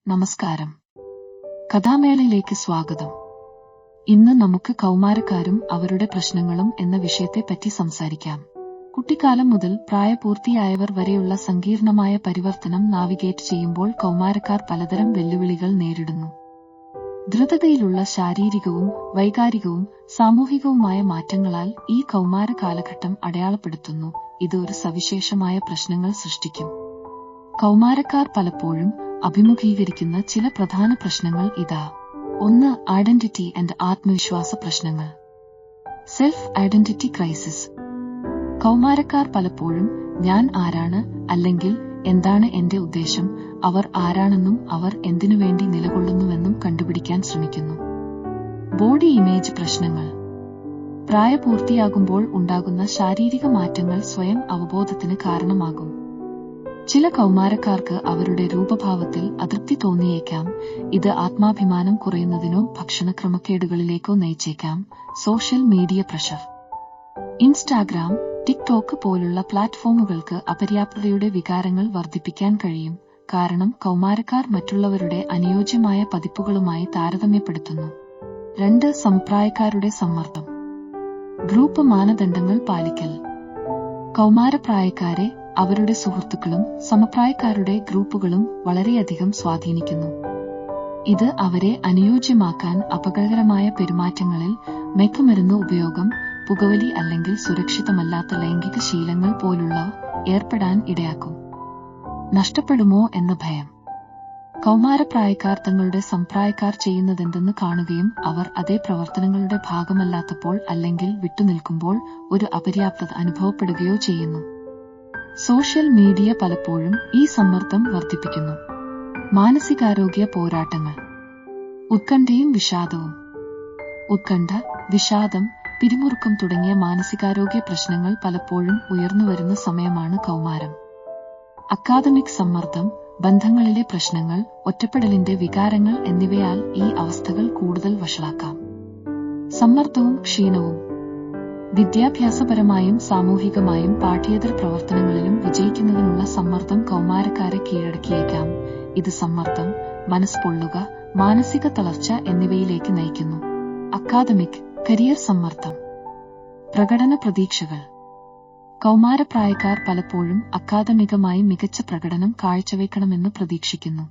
നമസ്കാരം. കഥാമേളയിലേക്ക് സ്വാഗതം. ഇന്ന് നമുക്ക് കൗമാരക്കാരും അവരുടെ പ്രശ്നങ്ങളും എന്ന വിഷയത്തെപ്പറ്റി സംസാരിക്കാം. കുട്ടിക്കാലം മുതൽ പ്രായപൂർത്തിയായവർ വരെയുള്ള സങ്കീർണമായ പരിവർത്തനം നാവിഗേറ്റ് ചെയ്യുമ്പോൾ കൗമാരക്കാർ പലതരം വെല്ലുവിളികൾ നേരിടുന്നു. ദ്രുതതയിലുള്ള ശാരീരികവും വൈകാരികവും സാമൂഹികവുമായ മാറ്റങ്ങളാൽ ഈ കൗമാര കാലഘട്ടം അടയാളപ്പെടുത്തുന്നു. ഇത് ഒരു സവിശേഷമായ പ്രശ്നങ്ങൾ സൃഷ്ടിക്കും. കൗമാരക്കാർ പലപ്പോഴും അഭിമുഖീകരിക്കുന്ന ചില പ്രധാന പ്രശ്നങ്ങൾ ഇതാ. 1. ഐഡന്റിറ്റി ആൻഡ് ആത്മവിശ്വാസ പ്രശ്നങ്ങൾ. Self identity crisis. കൗമാരക്കാർ പലപ്പോഴും ഞാൻ ആരാണ്, അല്ലെങ്കിൽ എന്താണ് എന്റെ ഉദ്ദേശം, അവർ ആരാണെന്നും അവർ എന്തിനുവേണ്ടി നിലകൊള്ളുന്നുവെന്നും കണ്ടുപിടിക്കാൻ ശ്രമിക്കുന്നു. ബോഡി ഇമേജ് പ്രശ്നങ്ങൾ. പ്രായപൂർത്തിയാകുമ്പോൾ ഉണ്ടാകുന്ന ശാരീരിക മാറ്റങ്ങൾ സ്വയം അവബോധത്തിന് കാരണമാകും. ചില കൗമാരക്കാർക്ക് അവരുടെ രൂപഭാവത്തിൽ അതൃപ്തി തോന്നിയേക്കാം. ഇത് ആത്മാഭിമാനം കുറയുന്നതിനോ ഭക്ഷണക്രമക്കേടുകളിലേക്കോ നയിച്ചേക്കാം. Social media pressure. Instagram, TikTok പോലുള്ള പ്ലാറ്റ്ഫോമുകൾക്ക് അപര്യാപ്തതയുടെ വികാരങ്ങൾ വർദ്ധിപ്പിക്കാൻ കഴിയും. കാരണം കൗമാരക്കാർ മറ്റുള്ളവരുടെ അനുയോജ്യമായ പതിപ്പുകളുമായി താരതമ്യപ്പെടുത്തുന്നു. 2. സമപ്രായക്കാരുടെ സമ്മർദ്ദം. ഗ്രൂപ്പ് മാനദണ്ഡങ്ങൾ പാലിക്കൽ. കൗമാരപ്രായക്കാരെ അവരുടെ സുഹൃത്തുക്കളും സമപ്രായക്കാരുടെ ഗ്രൂപ്പുകളും വളരെയധികം സ്വാധീനിക്കുന്നു. ഇത് അവരെ അനുയോജ്യമാക്കാൻ അപകടകരമായ പെരുമാറ്റങ്ങളിൽ, മയക്കുമരുന്ന് ഉപയോഗം, പുകവലി അല്ലെങ്കിൽ സുരക്ഷിതമല്ലാത്ത ലൈംഗിക ശീലങ്ങൾ പോലുള്ളവ ഏർപ്പെടാൻ ഇടയാക്കും. നഷ്ടപ്പെടുമോ എന്ന ഭയം. കൗമാരപ്രായക്കാർ തങ്ങളുടെ സംപ്രായക്കാർ ചെയ്യുന്നതെന്തെന്ന് കാണുകയും അവർ അതേ പ്രവർത്തനങ്ങളുടെ ഭാഗമല്ലാത്തപ്പോൾ അല്ലെങ്കിൽ വിട്ടുനിൽക്കുമ്പോൾ ഒരു അപര്യാപ്തത അനുഭവപ്പെടുകയോ ചെയ്യുന്നു. സോഷ്യൽ മീഡിയ പലപ്പോഴും ഈ സമ്മർദ്ദം വർദ്ധിപ്പിക്കുന്നു. മാനസികാരോഗ്യ പോരാട്ടങ്ങൾ. ഉത്കണ്ഠയും വിഷാദവും. ഉത്കണ്ഠ, വിഷാദം, പിരിമുറുക്കം തുടങ്ങിയ മാനസികാരോഗ്യ പ്രശ്നങ്ങൾ പലപ്പോഴും ഉയർന്നുവരുന്ന സമയമാണ് കൗമാരം. അക്കാദമിക് സമ്മർദ്ദം, ബന്ധങ്ങളിലെ പ്രശ്നങ്ങൾ, ഒറ്റപ്പെടലിന്റെ വികാരങ്ങൾ എന്നിവയാൽ ഈ അവസ്ഥകൾ കൂടുതൽ വഷളാക്കാം. സമ്മർദ്ദവും ക്ഷീണവും. വിദ്യാഭ്യാസപരമായും സാമൂഹികമായും പാഠ്യേതര പ്രവർത്തനങ്ങളിലും വിജയിക്കുന്നതിനുള്ള സമ്മർദ്ദം കൗമാരക്കാരെ കീഴടക്കിയേക്കാം. ഇത് സമ്മർദ്ദം, മനസ്പൊള്ളുക, മാനസിക തളർച്ച എന്നിവയിലേക്ക് നയിക്കുന്നു. അക്കാദമിക്, കരിയർ സമ്മർദ്ദം. പ്രകടന പ്രതീക്ഷകൾ. കൗമാരപ്രായക്കാർ പലപ്പോഴും അക്കാദമികമായി മികച്ച പ്രകടനം കാഴ്ചവെക്കണമെന്ന് പ്രതീക്ഷിക്കുന്നു.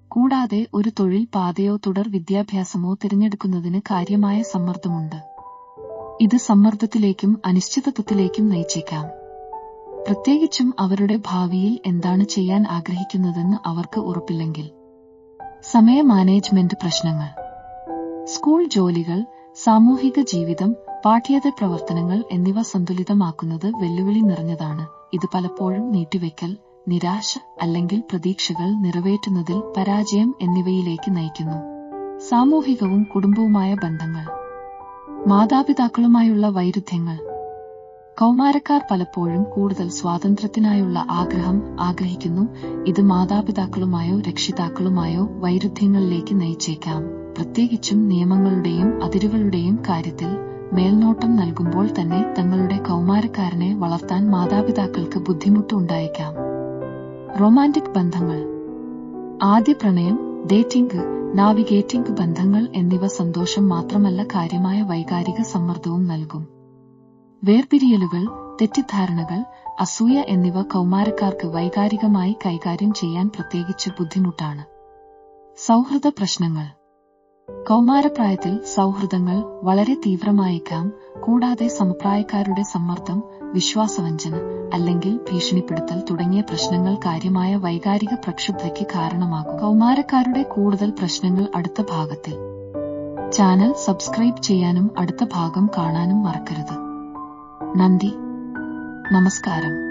കൂടാതെ ഒരു തൊഴിൽ പാതയോ തുടർ വിദ്യാഭ്യാസമോ തിരഞ്ഞെടുക്കുന്നതിന് കാര്യമായ സമ്മർദ്ദമുണ്ട്. ഇത് സമ്മർദ്ദത്തിലേക്കും അനിശ്ചിതത്വത്തിലേക്കും നയിച്ചേക്കാം. പ്രത്യേകിച്ചും അവരുടെ ഭാവിയിൽ എന്താണ് ചെയ്യാൻ ആഗ്രഹിക്കുന്നതെന്ന് അവർക്ക് ഉറപ്പില്ലെങ്കിൽ. സമയ മാനേജ്മെന്റ് പ്രശ്നങ്ങൾ. സ്കൂൾ ജോലികൾ, സാമൂഹിക ജീവിതം, പാഠ്യേതര പ്രവർത്തനങ്ങൾ എന്നിവ സന്തുലിതമാക്കുന്നത് വെല്ലുവിളി നിറഞ്ഞതാണ്. ഇത് പലപ്പോഴും നീട്ടിവെക്കൽ, നിരാശ അല്ലെങ്കിൽ പ്രതീക്ഷകൾ നിറവേറ്റുന്നതിൽ പരാജയം എന്നിവയിലേക്ക് നയിക്കുന്നു. സാമൂഹികവും കുടുംബവുമായ ബന്ധങ്ങൾ. മാതാപിതാക്കളുമായുള്ള വൈരുദ്ധ്യങ്ങൾ. കൗമാരക്കാർ പലപ്പോഴും കൂടുതൽ സ്വാതന്ത്ര്യത്തിനായുള്ള ആഗ്രഹം ആഗ്രഹിക്കുന്നു. ഇത് മാതാപിതാക്കളുമായോ രക്ഷിതാക്കളുമായോ വൈരുദ്ധ്യങ്ങളിലേക്ക് നയിച്ചേക്കാം. പ്രത്യേകിച്ചും നിയമങ്ങളുടെയും അതിരുകളുടെയും കാര്യത്തിൽ. മേൽനോട്ടം നൽകുമ്പോൾ തന്നെ തങ്ങളുടെ കൗമാരക്കാരനെ വളർത്താൻ മാതാപിതാക്കൾക്ക് ബുദ്ധിമുട്ട് ഉണ്ടായേക്കാം. റൊമാന്റിക് ബന്ധങ്ങൾ. ആദ്യ പ്രണയം, ഡേറ്റിംഗ്, നാവിഗേറ്റിംഗ് ബന്ധങ്ങൾ എന്നിവ സന്തോഷം മാത്രമല്ല കാര്യമായ വൈകാരിക സമ്മർദ്ദവും നൽകും. വേർപിരിയലുകൾ, തെറ്റിദ്ധാരണകൾ, അസൂയ എന്നിവ കൗമാരക്കാർക്ക് വൈകാരികമായി കൈകാര്യം ചെയ്യാൻ പ്രത്യേകിച്ച് ബുദ്ധിമുട്ടാണ്. സൗഹൃദ പ്രശ്നങ്ങൾ. കൗമാരപ്രായത്തിൽ സൗഹൃദങ്ങൾ വളരെ തീവ്രമായേക്കാം. കൂടാതെ സമപ്രായക്കാരുടെ സമ്മർദ്ദം, വിശ്വാസവഞ്ചന അല്ലെങ്കിൽ ഭീഷണിപ്പെടുത്തൽ തുടങ്ങിയ പ്രശ്നങ്ങൾ കാര്യമായ വൈകാരിക പ്രക്ഷുബ്ധതയ്ക്ക് കാരണമാകും. കൗമാരക്കാരുടെ കൂടുതൽ പ്രശ്നങ്ങൾ അടുത്ത ഭാഗത്തിൽ. ചാനൽ സബ്സ്ക്രൈബ് ചെയ്യാനും അടുത്ത ഭാഗം കാണാനും മറക്കരുത്. നന്ദി. നമസ്കാരം.